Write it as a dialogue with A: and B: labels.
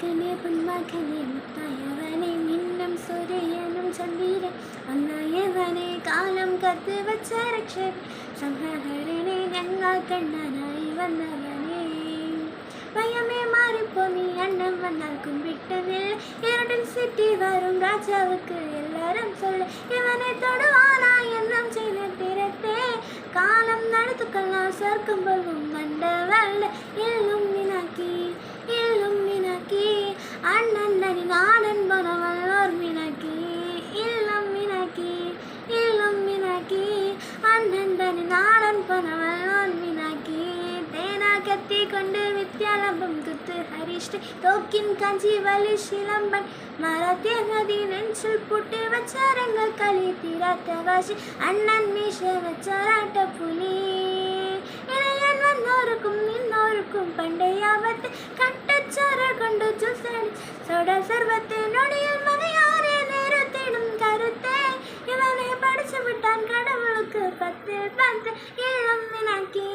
A: மகனே பொன்மகனே முத்தாயவனே மின்னம் சூரியனும் சந்திரன் ஒன்னாயவனே காலம் கத்து வச்ச ரக்ஷக் சம்ஹரணே கங்கா கண்ணனாய் வந்தவனே பயமே மாறிப்போ நீ அண்ணன் வந்தால் கும்பிட்டதில் இரண்டில் சிட்டி வரும் ராஜாவுக்கு எல்லாரும் சொல்ல இவனை தொடுவானா என்னும் செய்த திறத்தே காலம் நடத்துக்கலாம் சொர்க்கம் போகும் கண்டவல்ல இல்லும் மினாக்கி அண்ணன் தனி நாடன் போனவள் ஓர் மினாக்கி இல்லம் மினாக்கி அண்ணன் தனி நாடன் போனவள் ஓர் மினாக்கி தேனா கத்தி கொண்டு வித்யாலம்பம் குத்து ஹரிஷ்டு தோக்கின் காஞ்சி வலி சிலம்பன் மரத்திய நதி நெஞ்சில் புட்டு வச்சாரங்கள் களி தீராத்த வாசி அண்ணன் மீஷ வச்சாராட்ட புலி இளையன் வந்தோருக்கும் இன்னோருக்கும் பண்டையாவத்து கட்டச்சோர கொண்டு ஜூசடி சோட சர்வத்து நொடியில் மகையாரே நேரத்திடும் கருத்தே இவனை படிச்சு விட்டான் கடவுளுக்கு 10 இளம் மினாக்கி